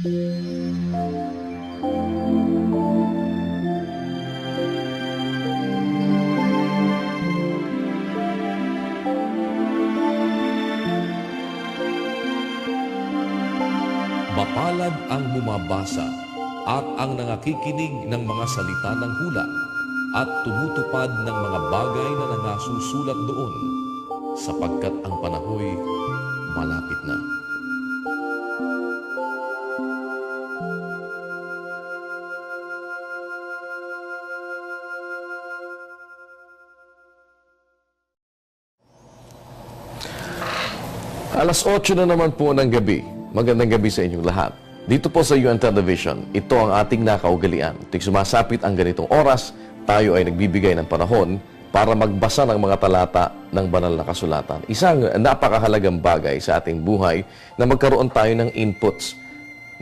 Mapalad ang bumabasa at ang nangakikinig ng mga salita ng hula at tumutupad ng mga bagay na nangasusulat doon, sapagkat ang panahoy malapit na. Alas 8 na naman po ng gabi. Magandang gabi sa inyong lahat. Dito po sa UN Television, ito ang ating nakaugalian. Tuwing sumasapit ang ganitong oras, tayo ay nagbibigay ng panahon para magbasa ng mga talata ng banal na kasulatan. Isang napakahalagang bagay sa ating buhay na magkaroon tayo ng inputs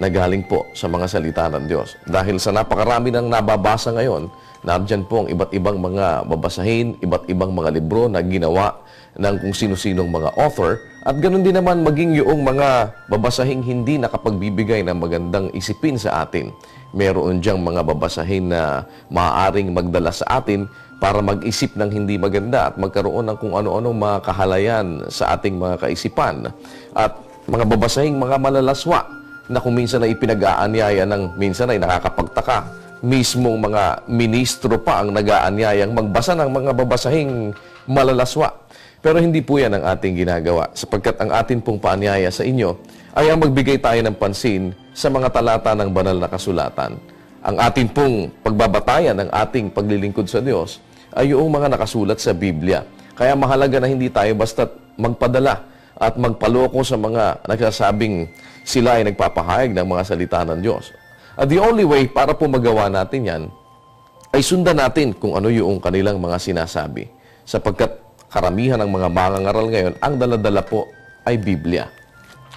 na galing po sa mga salita ng Diyos. Dahil sa napakarami ng nababasa ngayon, nandyan po ang iba't ibang mga babasahin, iba't ibang mga libro na ginawa ng kung sino-sinong mga author, at ganoon din naman maging yung mga babasahing hindi nakapagbibigay ng magandang isipin sa atin. Meron diyang mga babasahin na maaaring magdala sa atin para mag-isip ng hindi maganda at magkaroon ng kung ano-anong mga kahalayan sa ating mga kaisipan. At mga babasahing mga malalaswa na kung minsan ay ipinag-aanyaya ng minsan ay nakakapagtaka. Mismong mga ministro pa ang nag-aanyayang magbasa ng mga babasahing malalaswa. Pero hindi po yan ang ating ginagawa, sapagkat ang atin pong paanyaya sa inyo ay ang magbigay tayo ng pansin sa mga talata ng banal na kasulatan. Ang atin pong pagbabatayan ng ating paglilingkod sa Diyos ay yung mga nakasulat sa Biblia. Kaya mahalaga na hindi tayo basta magpadala at magpaloko sa mga nagsasabing sila ay nagpapahayag ng mga salita ng Diyos. At the only way para po magawa natin yan ay sundan natin kung ano yung kanilang mga sinasabi. Sapagkat karamihan ng mga mangangaral ngayon, ang daladala po ay Biblia.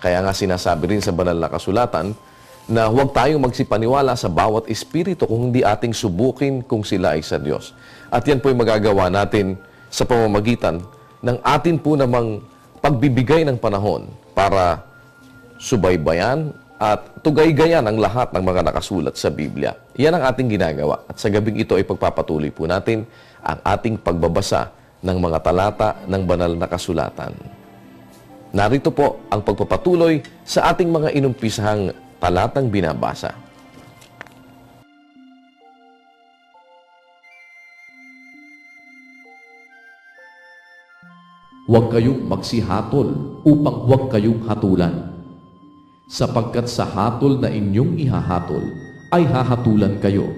Kaya nga sinasabi rin sa banal na kasulatan na huwag tayong magsipaniwala sa bawat espiritu kung hindi ating subukin kung sila ay sa Diyos. At yan po ay magagawa natin sa pamamagitan ng atin po namang pagbibigay ng panahon para subaybayan at tugay-gayan ang lahat ng mga nakasulat sa Biblia. Yan ang ating ginagawa. At sa gabing ito ay pagpapatuloy po natin ang ating pagbabasa ng mga talata ng banal na kasulatan. Narito po ang pagpapatuloy sa ating mga inumpisahang talatang binabasa. Huwag kayong magsihatol upang huwag kayong hatulan. Sapagkat sa hatol na inyong ihahatol ay hahatulan kayo,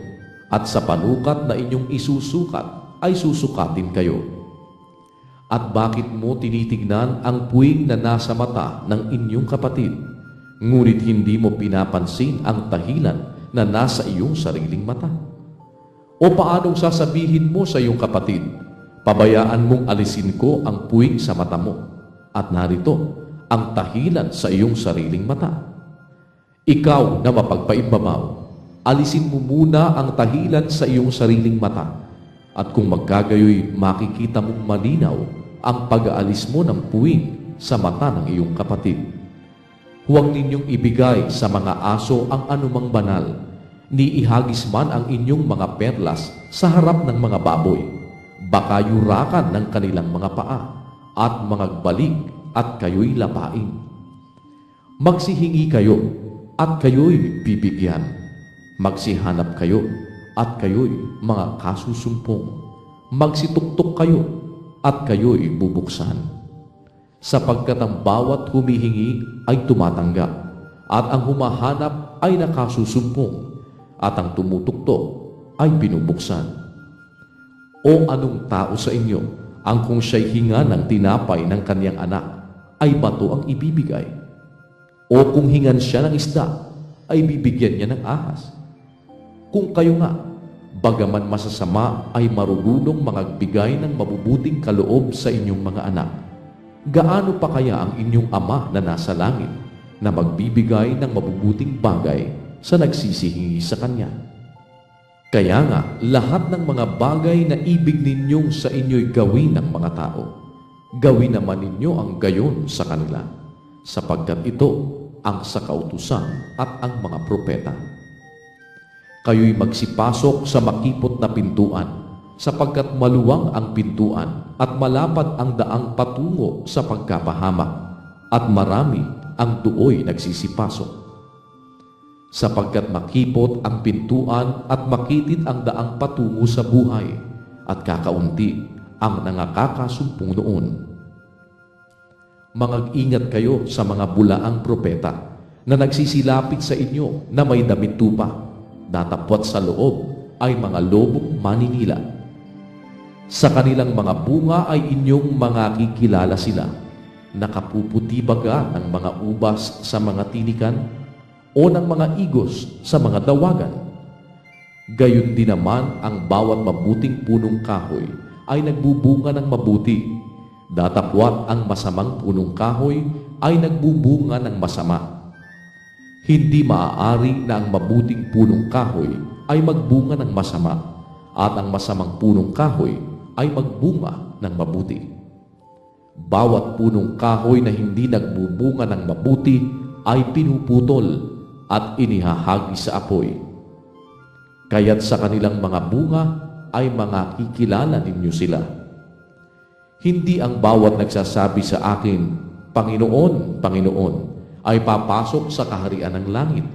at sa panukat na inyong isusukat ay susukatin kayo. At bakit mo tinitignan ang puwing na nasa mata ng inyong kapatid, ngunit hindi mo pinapansin ang tahilan na nasa iyong sariling mata? O paanong sasabihin mo sa iyong kapatid, pabayaan mong alisin ko ang puwing sa mata mo, at narito ang tahilan sa iyong sariling mata? Ikaw na mapagpaimbabaw, alisin mo muna ang tahilan sa iyong sariling mata, at kung magkagayoy makikita mong malinaw ang pag-aalis mo ng puwing sa mata ng iyong kapatid. Huwag ninyong ibigay sa mga aso ang anumang banal, ni ihagis man ang inyong mga perlas sa harap ng mga baboy. Baka yurakan ng kanilang mga paa at mga balik at kayo'y lapain. Magsihingi kayo at kayo'y bibigyan. Magsihanap kayo at kayo'y mga kasusumpong. Magsituktok kayo at kayo'y bubuksan. Sapagkat ang bawat humihingi ay tumatanggap, at ang humahanap ay nakasusumpong, at ang tumutuktok ay binubuksan. O anong tao sa inyo ang kung siya'y hinga ng tinapay ng kaniyang anak, ay bato ang ibibigay? O kung hingan siya ng isda, ay bibigyan niya ng ahas? Kung kayo nga, bagaman masasama, ay marunong magbigay ng mabubuting kaloob sa inyong mga anak, gaano pa kaya ang inyong Ama na nasa langit na magbibigay ng mabubuting bagay sa nagsisihingi sa Kanya? Kaya nga, lahat ng mga bagay na ibig ninyong sa inyo'y gawin ng mga tao, gawin naman ninyo ang gayon sa kanila, sapagkat ito ang sakautusan at ang mga propeta. Kayo'y magsipasok sa makipot na pintuan, sapagkat maluwang ang pintuan at malapad ang daang patungo sa pagkapahamak, at marami ang tuoy nagsisipasok. Sapagkat makipot ang pintuan at makitid ang daang patungo sa buhay, at kakaunti ang nangakakasumpong noon. Mangag-ingat kayo sa mga bulaang propeta na nagsisilapit sa inyo na may damit tupa, datapwat sa loob ay mga lobong maninila. Sa kanilang mga bunga ay inyong makikilala sila. Nakapuputi baga ng mga ubas sa mga tinikan o ng mga igos sa mga dawagan? Gayon din naman ang bawat mabuting punong kahoy ay nagbubunga ng mabuti. Datapwat ang masamang punong kahoy ay nagbubunga ng masama. Hindi maaari na ang mabuting punong kahoy ay magbunga ng masama at ang masamang punong kahoy ay magbunga ng mabuti. Bawat punong kahoy na hindi nagbubunga ng mabuti ay pinuputol at inihahagi sa apoy. Kaya't sa kanilang mga bunga ay makikilala ninyo sila. Hindi ang bawat nagsasabi sa akin, Panginoon, Panginoon, ay papasok sa kaharian ng langit,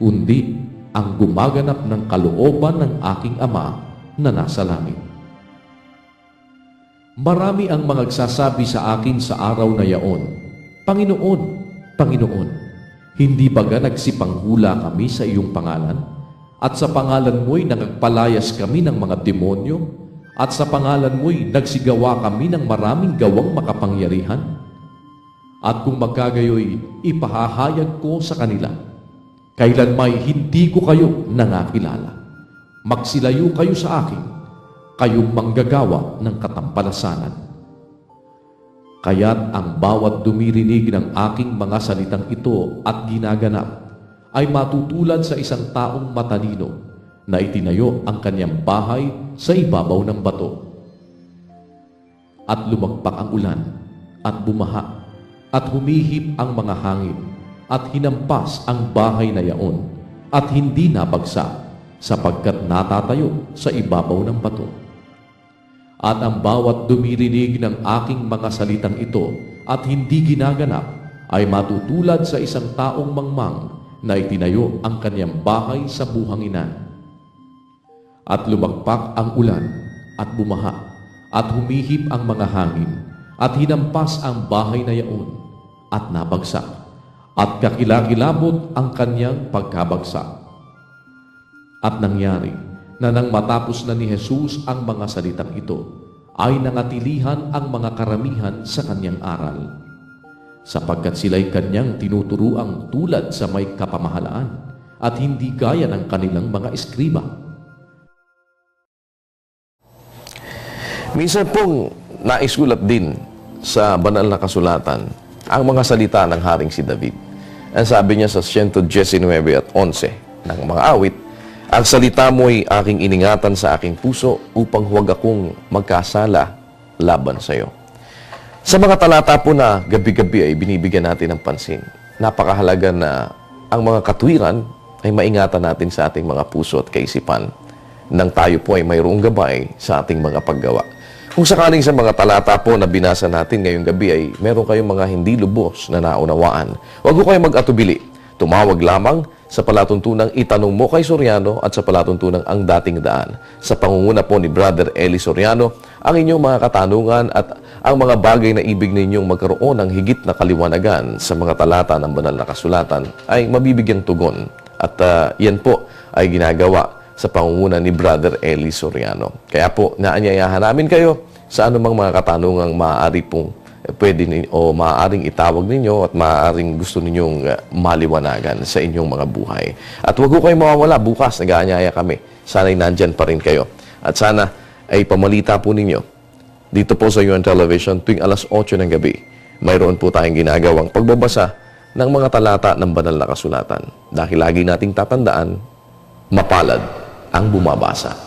kundi ang gumaganap ng kalooban ng aking Ama na nasa langit. Marami ang magsasabi sa akin sa araw na yaon, Panginoon, Panginoon, hindi baga nagsipanghula kami sa iyong pangalan? At sa pangalan mo'y nagpalayas kami ng mga demonyo? At sa pangalan mo'y nagsigawa kami ng maraming gawang makapangyarihan? At kung magkagayoy, ipahahayag ko sa kanila, kailan may hindi ko kayo nangakilala. Magsilayo kayo sa akin, kayong manggagawa ng katampalasanan. Kaya't ang bawat dumirinig ng aking mga salitang ito at ginaganap ay matutulad sa isang taong matalino na itinayo ang kanyang bahay sa ibabaw ng bato. At lumagpak ang ulan, at bumaha, at humihip ang mga hangin, at hinampas ang bahay na yaon, at hindi nabagsak, sapagkat natatayo sa ibabaw ng bato. At ang bawat dumirinig ng aking mga salitang ito at hindi ginaganap ay matutulad sa isang taong mangmang na itinayo ang kanyang bahay sa buhanginan. At lumagpak ang ulan, at bumaha, at humihip ang mga hangin, at hinampas ang bahay na yaon, at nabagsak, at kakilakilabot ang kanyang pagkabagsak. At nangyari na nang matapos na ni Jesus ang mga salitang ito, ay nangatilihan ang mga karamihan sa kanyang aral, sapagkat sila'y kanyang tinuturuang tulad sa may kapamahalaan at hindi gaya ng kanilang mga eskriba. Minsan pong naisulat din sa banal na kasulatan ang mga salita ng Haring si David. Ang sabi niya sa 119 at 11 ng mga awit, ang salita mo'y aking iningatan sa aking puso upang huwag akong magkasala laban sa iyo. Sa mga talata po na gabi-gabi ay binibigyan natin ng pansin. Napakahalaga na ang mga katwiran ay maingatan natin sa ating mga puso at kaisipan nang tayo po ay mayroong gabay sa ating mga paggawa. Kung sakaling sa mga talata po na binasa natin ngayong gabi ay meron kayong mga hindi lubos na naunawaan, huwag ko kayong mag-atubili. Tumawag lamang sa palatuntunang Itanong Mo kay Soriano at sa palatuntunang Ang Dating Daan. Sa pangunguna po ni Brother Eli Soriano, ang inyong mga katanungan at ang mga bagay na ibig ninyong magkaroon ng higit na kaliwanagan sa mga talata ng banal na kasulatan ay mabibigyang tugon. At yan po ay ginagawa sa pangunguna ni Brother Eli Soriano. Kaya po, naanyayahan namin kayo sa anumang mga katanungang maaari pong pwede o maaaring itawag ninyo at maaaring gusto ninyong maliwanagan sa inyong mga buhay. At huwag ko kayong mawawala. Bukas, nag-aanyaya kami. Sana'y nandyan pa rin kayo. At sana ay pamalita po ninyo dito po sa UN Television tuwing alas 8 ng gabi. Mayroon po tayong ginagawang pagbabasa ng mga talata ng banal na kasulatan. Dahil lagi nating tatandaan, mapalad ang bumabasa.